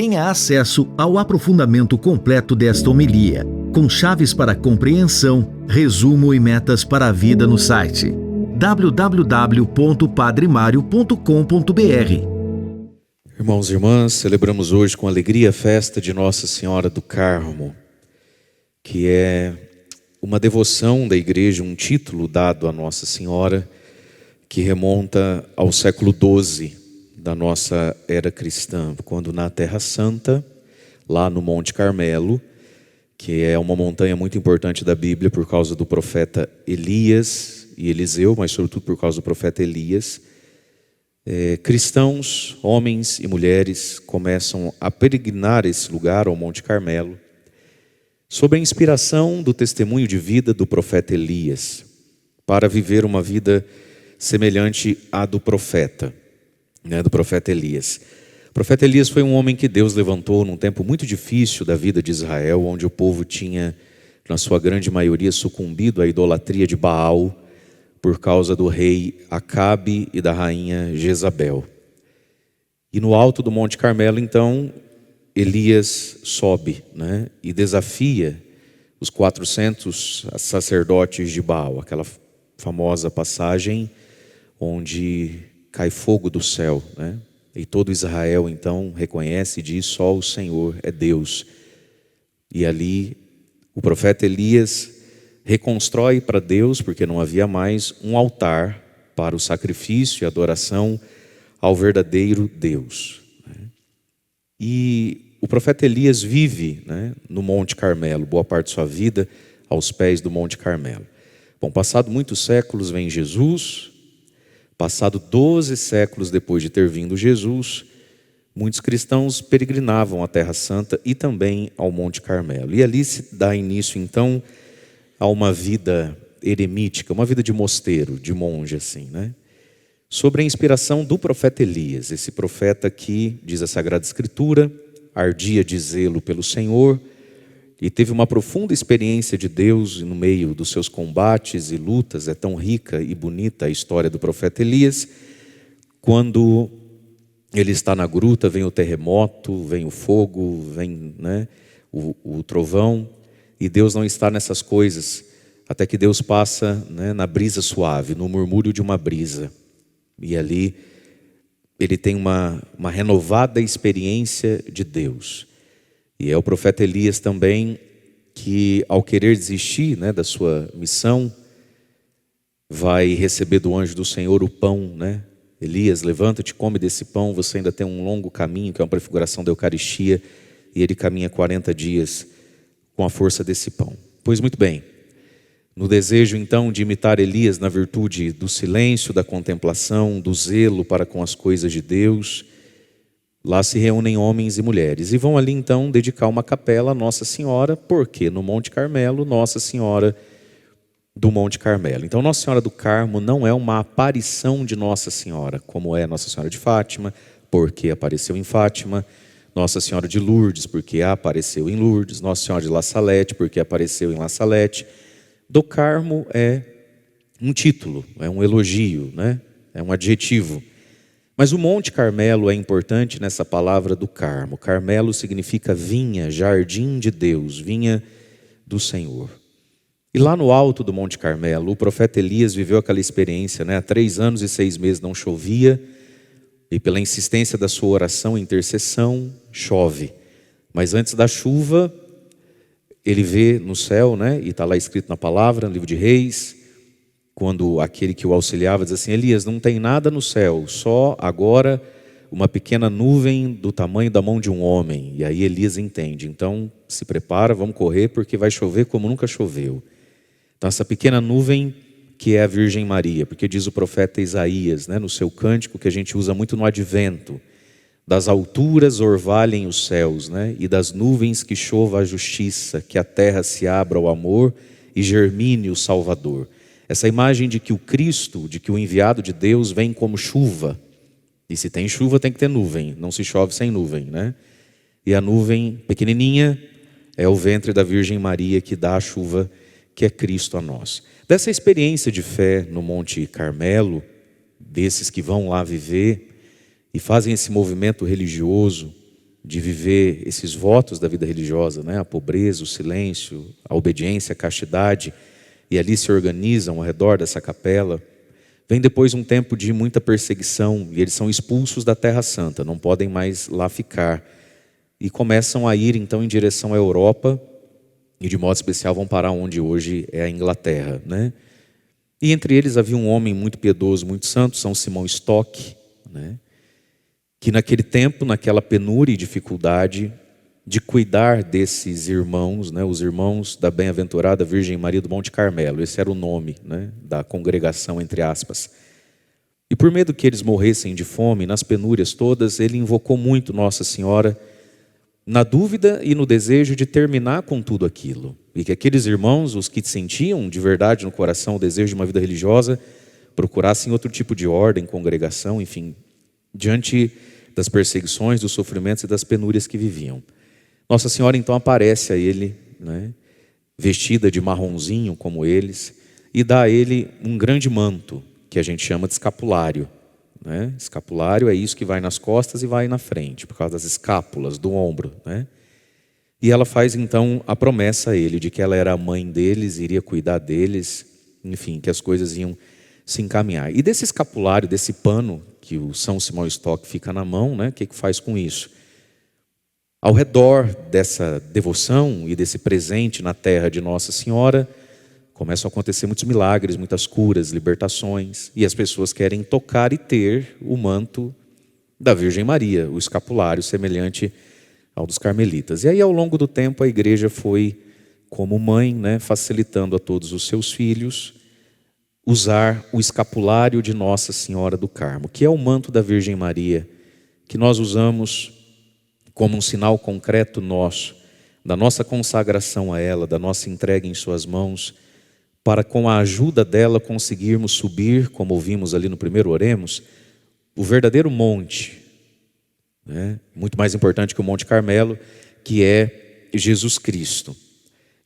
Tenha acesso ao aprofundamento completo desta homilia, com chaves para compreensão, resumo e metas para a vida no site www.padremario.com.br. Irmãos e irmãs, celebramos hoje com alegria a festa de Nossa Senhora do Carmo, que é uma devoção da igreja, um título dado a Nossa Senhora, que remonta ao século XII da nossa era cristã, quando na Terra Santa, lá no Monte Carmelo, que é uma montanha muito importante da Bíblia por causa do profeta Elias e Eliseu, mas sobretudo por causa do profeta Elias, cristãos, homens e mulheres começam a peregrinar esse lugar, ao Monte Carmelo, sob a inspiração do testemunho de vida do profeta Elias, para viver uma vida semelhante à do profeta Elias. O profeta Elias foi um homem que Deus levantou num tempo muito difícil da vida de Israel, onde o povo tinha, na sua grande maioria, sucumbido à idolatria de Baal, por causa do rei Acabe e da rainha Jezabel. E no alto do Monte Carmelo, então, Elias sobe, e desafia os 400 sacerdotes de Baal, aquela famosa passagem onde cai fogo do céu, e todo Israel então reconhece e diz: só o Senhor é Deus. E ali o profeta Elias reconstrói para Deus, porque não havia mais, um altar para o sacrifício e adoração ao verdadeiro Deus. E o profeta Elias vive no Monte Carmelo, boa parte de sua vida aos pés do Monte Carmelo. Bom, passado muitos séculos vem Jesus, passado 12 séculos depois de ter vindo Jesus, muitos cristãos peregrinavam à Terra Santa e também ao Monte Carmelo. E ali se dá início então a uma vida eremítica, uma vida de mosteiro, de monge assim, sobre a inspiração do profeta Elias, esse profeta que, diz a Sagrada Escritura, ardia de zelo pelo Senhor e teve uma profunda experiência de Deus no meio dos seus combates e lutas. É tão rica e bonita a história do profeta Elias. Quando ele está na gruta, vem o terremoto, vem o fogo, vem o trovão, e Deus não está nessas coisas, até que Deus passa na brisa suave, no murmúrio de uma brisa. E ali ele tem uma renovada experiência de Deus. E é o profeta Elias também que, ao querer desistir da sua missão, vai receber do anjo do Senhor o pão. Elias, levanta-te, come desse pão, você ainda tem um longo caminho, que é uma prefiguração da Eucaristia, e ele caminha 40 dias com a força desse pão. Pois muito bem, no desejo então de imitar Elias na virtude do silêncio, da contemplação, do zelo para com as coisas de Deus, lá se reúnem homens e mulheres e vão ali então dedicar uma capela a Nossa Senhora, porque no Monte Carmelo, Nossa Senhora do Monte Carmelo. Então Nossa Senhora do Carmo não é uma aparição de Nossa Senhora, como é Nossa Senhora de Fátima, porque apareceu em Fátima, Nossa Senhora de Lourdes, porque apareceu em Lourdes, Nossa Senhora de La Salette, porque apareceu em La Salette. Do Carmo é um título, é um elogio, é um adjetivo. Mas o Monte Carmelo é importante nessa palavra do Carmo. Carmelo significa vinha, jardim de Deus, vinha do Senhor. E lá no alto do Monte Carmelo, o profeta Elias viveu aquela experiência, há 3 anos e 6 meses não chovia, e pela insistência da sua oração e intercessão, chove. Mas antes da chuva, ele vê no céu, e está lá escrito na palavra, no livro de Reis, quando aquele que o auxiliava diz assim: Elias, não tem nada no céu, só agora uma pequena nuvem do tamanho da mão de um homem. E aí Elias entende, então se prepara, vamos correr, porque vai chover como nunca choveu. Então essa pequena nuvem que é a Virgem Maria, porque diz o profeta Isaías, no seu cântico que a gente usa muito no Advento: das alturas orvalhem os céus, e das nuvens que chova a justiça, que a terra se abra ao amor e germine o Salvador. Essa imagem de que o Cristo, de que o enviado de Deus vem como chuva. E se tem chuva tem que ter nuvem, não se chove sem nuvem, E a nuvem pequenininha é o ventre da Virgem Maria que dá a chuva, que é Cristo a nós. Dessa experiência de fé no Monte Carmelo, desses que vão lá viver e fazem esse movimento religioso de viver esses votos da vida religiosa, né? A pobreza, o silêncio, a obediência, a castidade, e ali se organizam ao redor dessa capela. Vem depois um tempo de muita perseguição, e eles são expulsos da Terra Santa, não podem mais lá ficar. E começam a ir então em direção à Europa, e de modo especial vão parar onde hoje é a Inglaterra, né? E entre eles havia um homem muito piedoso, muito santo, São Simão Stock, né? Que naquele tempo, naquela penúria e dificuldade de cuidar desses irmãos, né? Os irmãos da Bem-aventurada Virgem Maria do Monte Carmelo, esse era o nome, né? Da congregação, entre aspas. E por medo que eles morressem de fome, nas penúrias todas, ele invocou muito Nossa Senhora, na dúvida e no desejo de terminar com tudo aquilo. E que aqueles irmãos, os que sentiam de verdade no coração o desejo de uma vida religiosa, procurassem outro tipo de ordem, congregação, enfim, diante das perseguições, dos sofrimentos e das penúrias que viviam. Nossa Senhora então aparece a ele, né, vestida de marronzinho como eles, e dá a ele um grande manto, que a gente chama de escapulário, né? Escapulário é isso que vai nas costas e vai na frente, por causa das escápulas, do ombro, né? E ela faz então a promessa a ele de que ela era a mãe deles, iria cuidar deles, enfim, que as coisas iam se encaminhar. E desse escapulário, desse pano que o São Simão Stock fica na mão, né? O que faz com isso? Ao redor dessa devoção e desse presente na terra de Nossa Senhora, começam a acontecer muitos milagres, muitas curas, libertações, e as pessoas querem tocar e ter o manto da Virgem Maria, o escapulário semelhante ao dos carmelitas. E aí, ao longo do tempo, a igreja foi, como mãe, né, facilitando a todos os seus filhos usar o escapulário de Nossa Senhora do Carmo, que é o manto da Virgem Maria, que nós usamos como um sinal concreto nosso, da nossa consagração a ela, da nossa entrega em suas mãos, para com a ajuda dela conseguirmos subir, como ouvimos ali no primeiro Oremos, o verdadeiro monte, né? Muito mais importante que o Monte Carmelo, que é Jesus Cristo.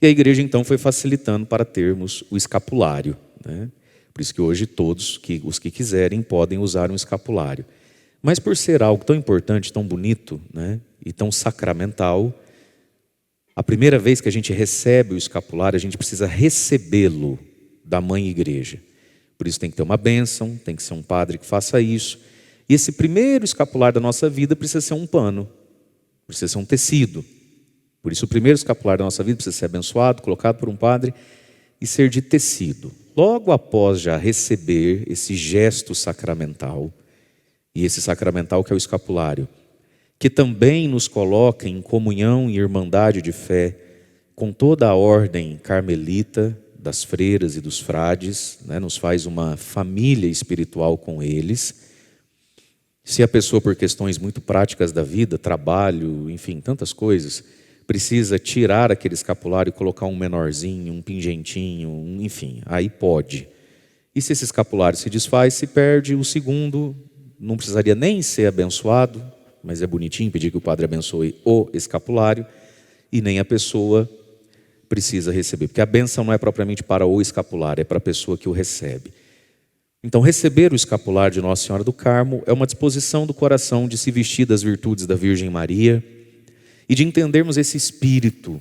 E a igreja então foi facilitando para termos o escapulário, né? Por isso que hoje todos, os que quiserem, podem usar um escapulário. Mas por ser algo tão importante, tão bonito, né, e tão sacramental, a primeira vez que a gente recebe o escapulário, a gente precisa recebê-lo da mãe igreja. Por isso tem que ter uma bênção, tem que ser um padre que faça isso. E esse primeiro escapulário da nossa vida precisa ser um pano, precisa ser um tecido. Por isso o primeiro escapulário da nossa vida precisa ser abençoado, colocado por um padre e ser de tecido. Logo após já receber esse gesto sacramental, e esse sacramental que é o escapulário, que também nos coloca em comunhão e irmandade de fé com toda a ordem carmelita, das freiras e dos frades, né, nos faz uma família espiritual com eles. Se a pessoa, por questões muito práticas da vida, trabalho, enfim, tantas coisas, precisa tirar aquele escapulário e colocar um menorzinho, um pingentinho, enfim, aí pode. E se esse escapulário se desfaz, se perde, o segundo não precisaria nem ser abençoado, mas é bonitinho pedir que o padre abençoe o escapulário, e nem a pessoa precisa receber, porque a bênção não é propriamente para o escapulário, é para a pessoa que o recebe. Então, receber o escapulário de Nossa Senhora do Carmo é uma disposição do coração de se vestir das virtudes da Virgem Maria e de entendermos esse espírito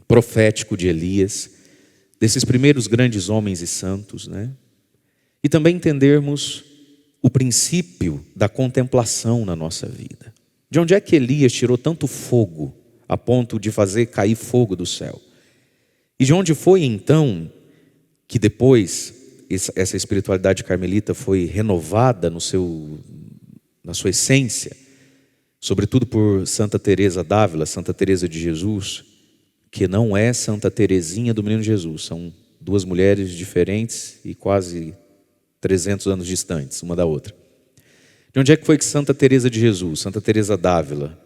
profético de Elias, desses primeiros grandes homens e santos, né? E também entendermos o princípio da contemplação na nossa vida. De onde é que Elias tirou tanto fogo a ponto de fazer cair fogo do céu? E de onde foi então que depois essa espiritualidade carmelita foi renovada na sua essência, sobretudo por Santa Teresa d'Ávila, Santa Teresa de Jesus, que não é Santa Teresinha do Menino Jesus, são duas mulheres diferentes e quase 300 anos distantes uma da outra. De onde é que foi que Santa Teresa de Jesus, Santa Teresa d'Ávila,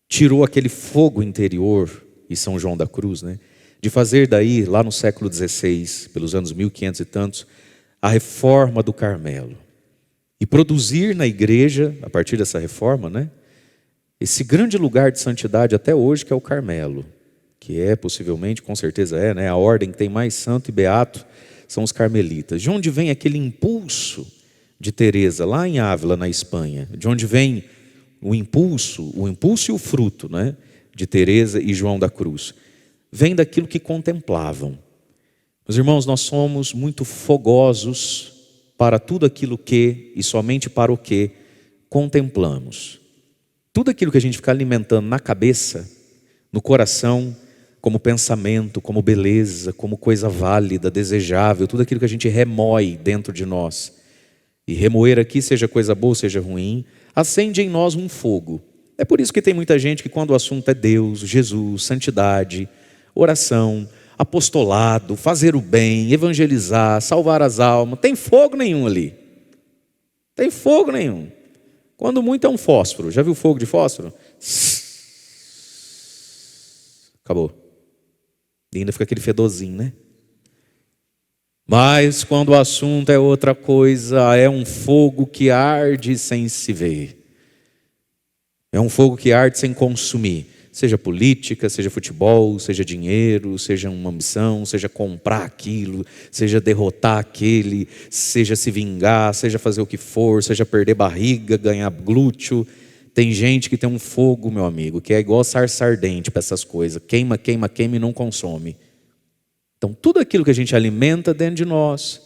tirou aquele fogo interior, e São João da Cruz, né, de fazer daí, lá no século XVI, pelos anos 1500 e tantos, a reforma do Carmelo. E produzir na igreja, a partir dessa reforma, né, esse grande lugar de santidade até hoje, que é o Carmelo, que é possivelmente, com certeza é, né, a ordem que tem mais santo e beato são os carmelitas. De onde vem aquele impulso de Teresa, lá em Ávila, na Espanha? De onde vem o impulso e o fruto, né, de Teresa e João da Cruz, vem daquilo que contemplavam. Meus irmãos, nós somos muito fogosos para tudo aquilo que, e somente para o que, contemplamos. Tudo aquilo que a gente fica alimentando na cabeça, no coração, como pensamento, como beleza, como coisa válida, desejável, tudo aquilo que a gente remói dentro de nós. E remoer aqui, seja coisa boa, seja ruim, acende em nós um fogo. É por isso que tem muita gente que quando o assunto é Deus, Jesus, santidade, oração, apostolado, fazer o bem, evangelizar, salvar as almas, tem fogo nenhum ali. Tem fogo nenhum. Quando muito é um fósforo. Já viu fogo de fósforo? Acabou. E ainda fica aquele fedorzinho, né? Mas quando o assunto é outra coisa, é um fogo que arde sem se ver. É um fogo que arde sem consumir. Seja política, seja futebol, seja dinheiro, seja uma ambição, seja comprar aquilo, seja derrotar aquele, seja se vingar, seja fazer o que for, seja perder barriga, ganhar glúteo. Tem gente que tem um fogo, meu amigo, que é igual sarça ardente para essas coisas. Queima, queima, queima e não consome. Então, tudo aquilo que a gente alimenta dentro de nós,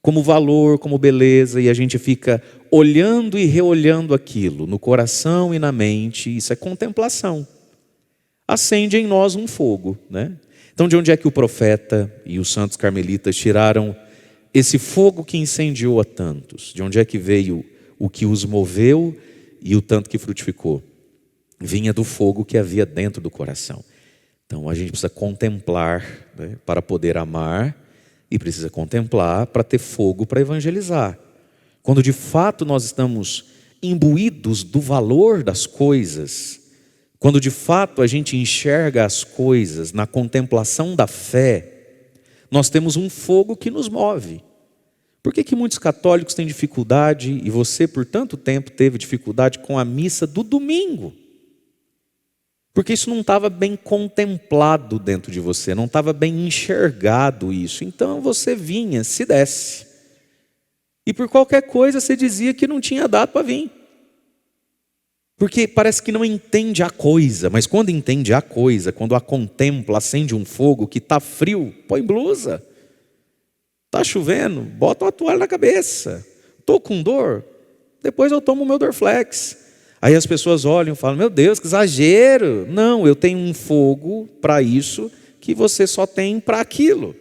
como valor, como beleza, e a gente fica olhando e reolhando aquilo no coração e na mente, isso é contemplação. Acende em nós um fogo, né? Então, de onde é que o profeta e os santos carmelitas tiraram esse fogo que incendiou a tantos? De onde é que veio o que os moveu e o tanto que frutificou? Vinha do fogo que havia dentro do coração. Então a gente precisa contemplar, né, para poder amar, e precisa contemplar para ter fogo para evangelizar. Quando de fato nós estamos imbuídos do valor das coisas, quando de fato a gente enxerga as coisas na contemplação da fé, nós temos um fogo que nos move. Por que muitos católicos têm dificuldade, e você por tanto tempo teve dificuldade com a missa do domingo? Porque isso não estava bem contemplado dentro de você, não estava bem enxergado isso. Então você vinha, se desse. E por qualquer coisa você dizia que não tinha dado para vir. Porque parece que não entende a coisa, mas quando entende a coisa, quando a contempla, acende um fogo que está frio, põe blusa. Está chovendo, bota uma toalha na cabeça. Estou com dor, depois eu tomo o meu Dorflex. Aí as pessoas olham e falam, meu Deus, que exagero. Não, eu tenho um fogo para isso que você só tem para aquilo.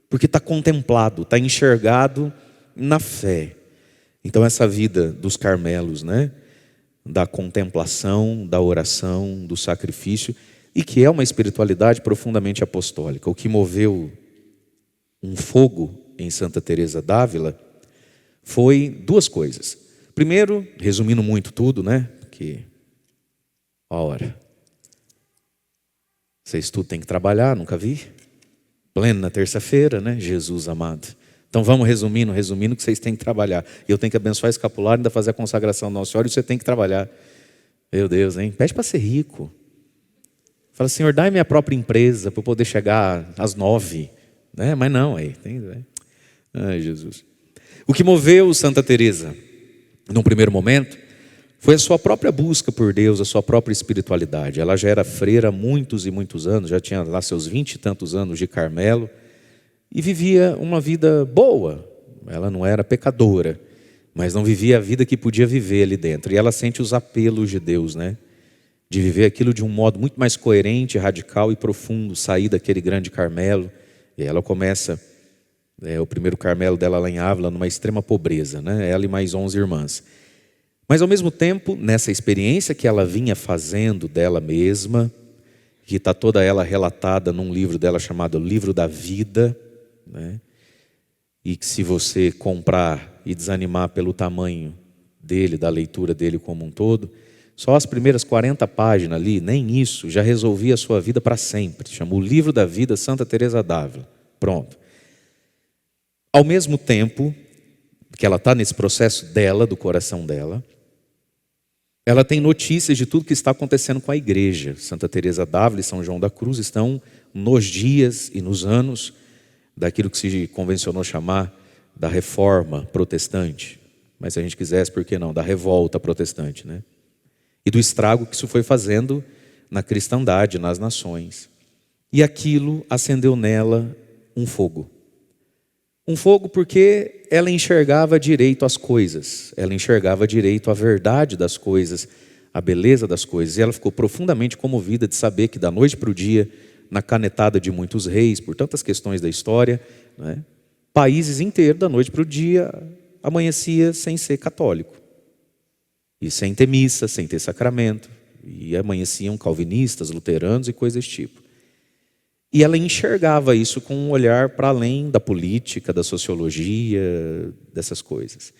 Porque está contemplado, está enxergado na fé. Então essa vida dos Carmelos, né? Da contemplação, da oração, do sacrifício, e que é uma espiritualidade profundamente apostólica. O que moveu um fogo em Santa Teresa d'Ávila foi duas coisas. Primeiro, resumindo muito tudo, né? Que, ora, vocês tudo têm que trabalhar, nunca vi. Plena terça-feira, né? Jesus amado. Então vamos resumindo que vocês têm que trabalhar. Eu tenho que abençoar o escapulário, ainda fazer a consagração do Nossa Senhora, e você tem que trabalhar. Meu Deus, hein? Pede para ser rico. Fala, Senhor, dá-me minha própria empresa para eu poder chegar às 9. Né? Mas não, aí tem. Ai, Jesus. O que moveu Santa Teresa, num primeiro momento, foi a sua própria busca por Deus, a sua própria espiritualidade. Ela já era freira há muitos e muitos anos, já tinha lá seus 20 e tantos anos de Carmelo, e vivia uma vida boa. Ela não era pecadora, mas não vivia a vida que podia viver ali dentro. E ela sente os apelos de Deus, né? De viver aquilo de um modo muito mais coerente, radical e profundo, sair daquele grande Carmelo. E ela começa o primeiro Carmelo dela lá em Ávila, numa extrema pobreza, né? Ela e mais 11 irmãs. Mas ao mesmo tempo, nessa experiência que ela vinha fazendo dela mesma, que está toda ela relatada num livro dela chamado Livro da Vida, né? E que se você comprar e desanimar pelo tamanho dele, da leitura dele como um todo, só as primeiras 40 páginas ali, nem isso, já resolvia a sua vida para sempre. Chama o Livro da Vida, Santa Teresa d'Ávila. Pronto. Ao mesmo tempo que ela está nesse processo dela, do coração dela, ela tem notícias de tudo que está acontecendo com a igreja. Santa Teresa d'Ávila e São João da Cruz estão nos dias e nos anos daquilo que se convencionou chamar da reforma protestante. Mas se a gente quisesse, por que não? Da revolta protestante, né? e do estrago que isso foi fazendo na cristandade, nas nações. E aquilo acendeu nela um fogo. Um fogo porque ela enxergava direito as coisas, ela enxergava direito a verdade das coisas, a beleza das coisas. E ela ficou profundamente comovida de saber que da noite para o dia, na canetada de muitos reis, por tantas questões da história, né, países inteiros, da noite para o dia, amanhecia sem ser católico. E sem ter missa, sem ter sacramento. E amanheciam calvinistas, luteranos e coisas desse tipo. E ela enxergava isso com um olhar para além da política, da sociologia, dessas coisas.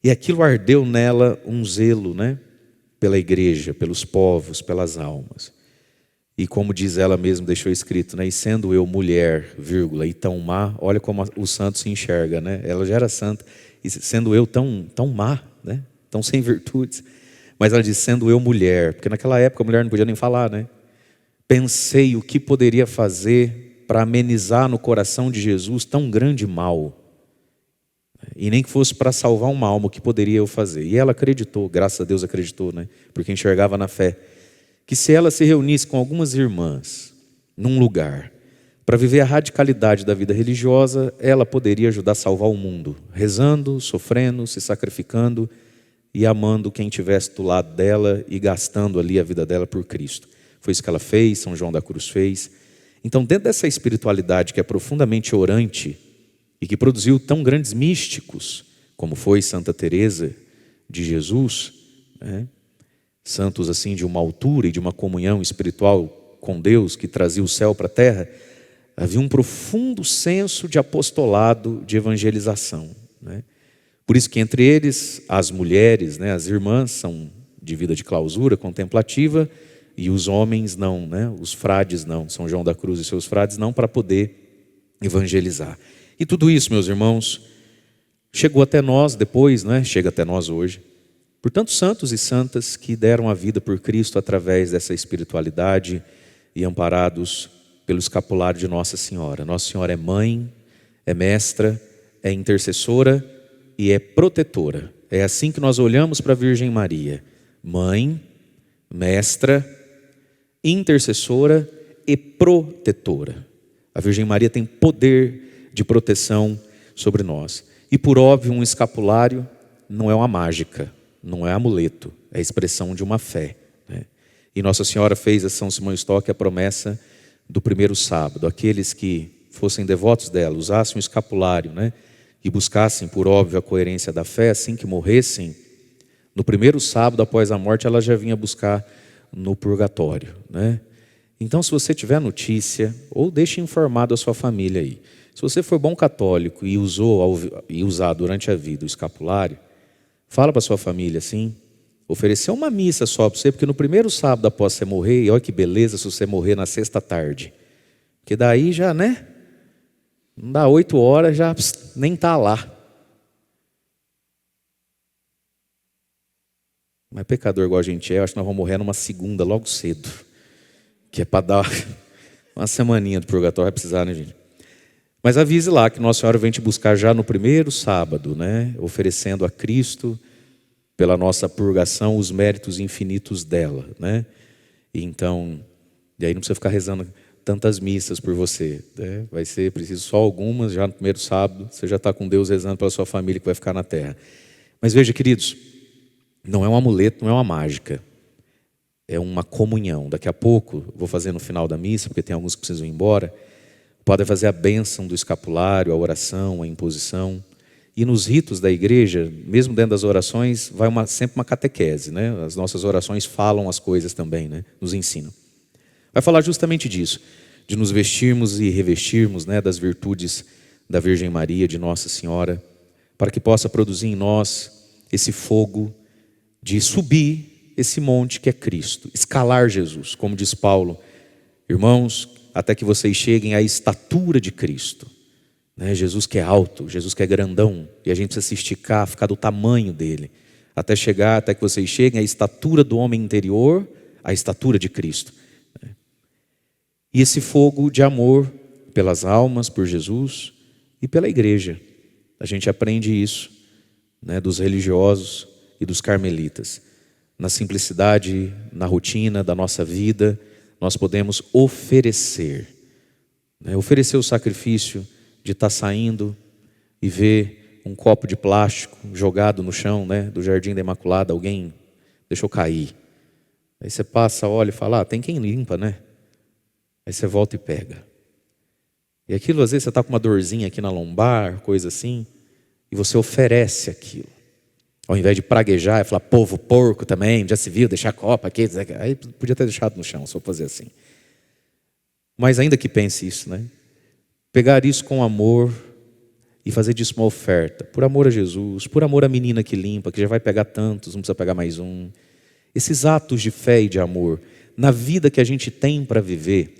E aquilo ardeu nela um zelo, né, pela igreja, pelos povos, pelas almas. E como diz ela mesma, deixou escrito, né, e sendo eu mulher, vírgula, e tão má, olha como o santo se enxerga, né? Ela já era santa, e sendo eu tão má, né, tão sem virtudes. Mas ela diz, sendo eu mulher, porque naquela época a mulher não podia nem falar, né? Pensei o que poderia fazer para amenizar no coração de Jesus tão grande mal. E nem que fosse para salvar uma alma, o que poderia eu fazer? E ela acreditou, graças a Deus acreditou, né? Porque enxergava na fé, que se ela se reunisse com algumas irmãs num lugar para viver a radicalidade da vida religiosa, ela poderia ajudar a salvar o mundo, rezando, sofrendo, se sacrificando e amando quem estivesse do lado dela e gastando ali a vida dela por Cristo. Foi isso que ela fez, São João da Cruz fez. Então, dentro dessa espiritualidade que é profundamente orante e que produziu tão grandes místicos, como foi Santa Teresa de Jesus, né? Santos assim de uma altura e de uma comunhão espiritual com Deus que trazia o céu para a terra, havia um profundo senso de apostolado, de evangelização, né? Por isso que entre eles, as mulheres, né, as irmãs são de vida de clausura, contemplativa, e os homens não, né, os frades não, São João da Cruz e seus frades não, para poder evangelizar. E tudo isso, meus irmãos, chegou até nós depois, né, chega até nós hoje, por tantos santos e santas que deram a vida por Cristo através dessa espiritualidade e amparados pelo escapulário de Nossa Senhora. Nossa Senhora é mãe, é mestra, é intercessora e é protetora. É assim que nós olhamos para a Virgem Maria: mãe, mestra, intercessora e protetora. A Virgem Maria tem poder de proteção sobre nós. E por óbvio, um escapulário não é uma mágica, não é amuleto, é a expressão de uma fé, né? E Nossa Senhora fez a São Simão Stock a promessa do primeiro sábado: aqueles que fossem devotos dela, usassem o escapulário, né, e buscassem por óbvio a coerência da fé, assim que morressem, no primeiro sábado após a morte, ela já vinha buscar no purgatório, né? Então, se você tiver notícia, ou deixe informado a sua família aí. Se você for bom católico e usar durante a vida o escapulário, fala para sua família assim, oferecer uma missa só para você, porque no primeiro sábado após você morrer, e olha que beleza se você morrer na sexta tarde, porque daí já, né, não dá 8 horas, já nem está lá. Mas pecador igual a gente é, eu acho que nós vamos morrer numa segunda logo cedo, que é para dar uma semaninha do purgatório, vai precisar, né, gente? Mas avise lá que Nossa Senhora vem te buscar já no primeiro sábado, né, oferecendo a Cristo, pela nossa purgação, os méritos infinitos dela, né? E então, e aí não precisa ficar rezando tantas missas por você, né? Vai ser preciso só algumas, já no primeiro sábado, você já está com Deus rezando pela sua família que vai ficar na terra. Mas veja, queridos, não é um amuleto, não é uma mágica, é uma comunhão. Daqui a pouco, vou fazer no final da missa, porque tem alguns que precisam ir embora, pode fazer a bênção do escapulário, a oração, a imposição. E nos ritos da igreja, mesmo dentro das orações, vai sempre uma catequese, né? As nossas orações falam as coisas também, né? Nos ensinam. Vai falar justamente disso, de nos vestirmos e revestirmos, né, das virtudes da Virgem Maria, de Nossa Senhora, para que possa produzir em nós esse fogo de subir esse monte que é Cristo, escalar Jesus, como diz Paulo: irmãos, até que vocês cheguem à estatura de Cristo, né? Jesus que é alto, Jesus que é grandão, e a gente precisa se esticar, ficar do tamanho dele, até que vocês cheguem à estatura do homem interior, à estatura de Cristo. E esse fogo de amor pelas almas, por Jesus e pela igreja. A gente aprende isso, né, dos religiosos e dos carmelitas. na simplicidade, na rotina da nossa vida, nós podemos oferecer. Oferecer o sacrifício de estar saindo e ver um copo de plástico jogado no chão, do Jardim da Imaculada, alguém deixou cair. Aí você passa, olha e fala, tem quem limpa, Aí você volta e pega. E aquilo, às vezes, você está com uma dorzinha aqui na lombar, coisa assim, e você oferece aquilo. Ao invés de praguejar e falar, povo porco também, já se viu, deixar a copa aqui. Aí podia ter deixado no chão, só fazer assim. Mas ainda que pense isso, pegar isso com amor e fazer disso uma oferta. Por amor a Jesus, por amor à menina que limpa, que já vai pegar tantos, não precisa pegar mais um. Esses atos de fé e de amor, na vida que a gente tem para viver,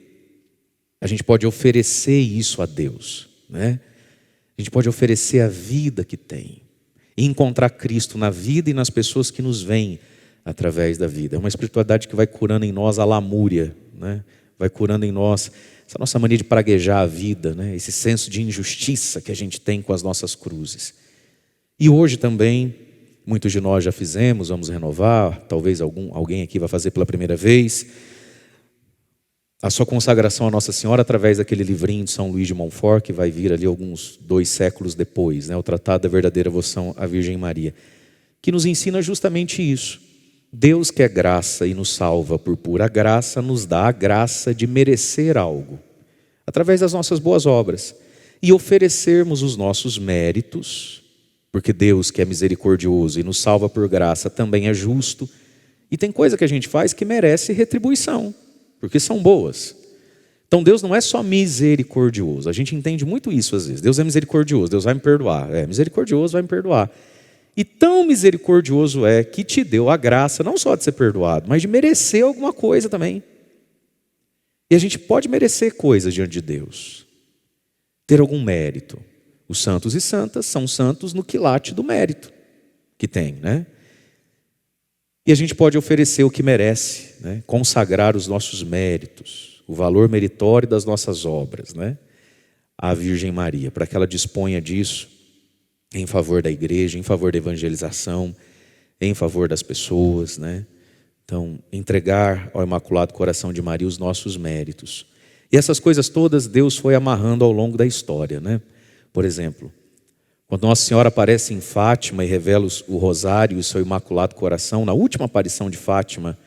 a gente pode oferecer isso a Deus, A gente pode oferecer a vida que tem e encontrar Cristo na vida e nas pessoas que nos veem através da vida. É uma espiritualidade que vai curando em nós a lamúria, Vai curando em nós essa nossa mania de praguejar a vida, Esse senso de injustiça que a gente tem com as nossas cruzes. E hoje também, muitos de nós já fizemos, vamos renovar, talvez alguém aqui vai fazer pela primeira vez, a sua consagração a Nossa Senhora através daquele livrinho de São Luís de Montfort, que vai vir ali alguns 2 séculos depois, o Tratado da Verdadeira Devoção à Virgem Maria, que nos ensina justamente isso. Deus, que é graça e nos salva por pura graça, nos dá a graça de merecer algo, através das nossas boas obras, e oferecermos os nossos méritos, porque Deus, que é misericordioso e nos salva por graça, também é justo, e tem coisa que a gente faz que merece retribuição, porque são boas. Então Deus não é só misericordioso, a gente entende muito isso às vezes. Deus é misericordioso, Deus vai me perdoar. Misericordioso, vai me perdoar. E tão misericordioso é que te deu a graça, não só de ser perdoado, mas de merecer alguma coisa também. E a gente pode merecer coisas diante de Deus, ter algum mérito. Os santos e santas são santos no quilate do mérito que tem, E a gente pode oferecer o que merece, consagrar os nossos méritos, o valor meritório das nossas obras, à Virgem Maria, para que ela disponha disso em favor da igreja, em favor da evangelização, em favor das pessoas, Então, entregar ao Imaculado Coração de Maria os nossos méritos. E essas coisas todas Deus foi amarrando ao longo da história, Por exemplo, quando Nossa Senhora aparece em Fátima e revela o rosário e o seu Imaculado Coração, na última aparição de Fátima,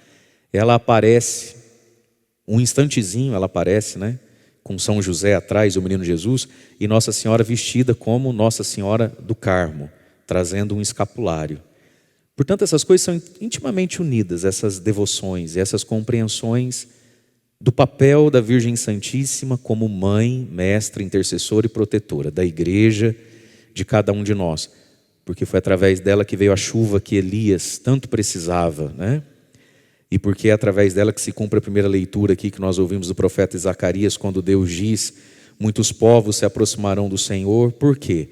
ela aparece, um instantezinho ela aparece, com São José atrás e o menino Jesus, e Nossa Senhora vestida como Nossa Senhora do Carmo, trazendo um escapulário. Portanto, essas coisas são intimamente unidas, essas devoções e essas compreensões do papel da Virgem Santíssima como mãe, mestra, intercessora e protetora da igreja, de cada um de nós, porque foi através dela que veio a chuva que Elias tanto precisava, E porque é através dela que se cumpre a primeira leitura aqui que nós ouvimos do profeta Zacarias, quando Deus diz, muitos povos se aproximarão do Senhor. Por quê?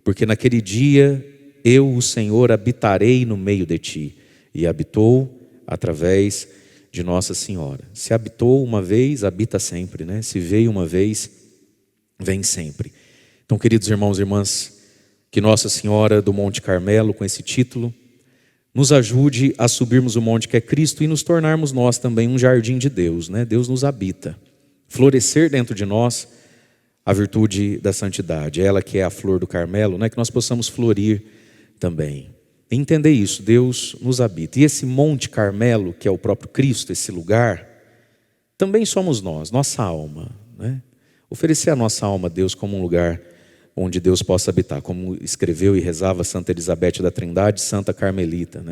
Porque naquele dia eu, o Senhor, habitarei no meio de ti. E habitou através de Nossa Senhora. Se habitou uma vez, habita sempre, Se veio uma vez, vem sempre. Então, queridos irmãos e irmãs, que Nossa Senhora do Monte Carmelo, com esse título, nos ajude a subirmos o monte que é Cristo e nos tornarmos nós também um jardim de Deus, Deus nos habita. Florescer dentro de nós a virtude da santidade, ela que é a flor do Carmelo, que nós possamos florir também. E entender isso, Deus nos habita. E esse Monte Carmelo, que é o próprio Cristo, esse lugar, também somos nós, nossa alma, Oferecer a nossa alma a Deus como um lugar onde Deus possa habitar, como escreveu e rezava Santa Elizabeth da Trindade, Santa Carmelita,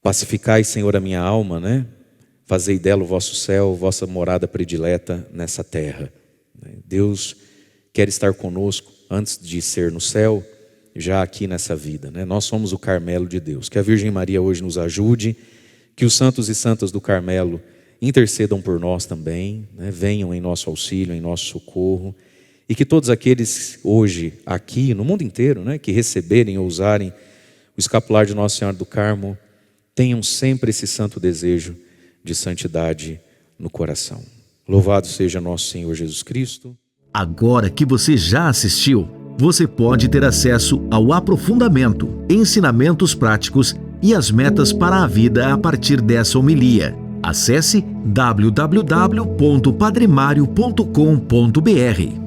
Pacificai, Senhor, a minha alma, Fazei dela o vosso céu, vossa morada predileta nessa terra. Deus quer estar conosco antes de ser no céu, já aqui nessa vida, Nós somos o Carmelo de Deus. Que a Virgem Maria hoje nos ajude, que os santos e santas do Carmelo intercedam por nós também, venham em nosso auxílio, em nosso socorro, e que todos aqueles hoje aqui, no mundo inteiro, que receberem ou usarem o escapular de Nossa Senhora do Carmo, tenham sempre esse santo desejo de santidade no coração. Louvado seja nosso Senhor Jesus Cristo. Agora que você já assistiu, você pode ter acesso ao aprofundamento, ensinamentos práticos e as metas para a vida a partir dessa homilia. Acesse www.padremario.com.br.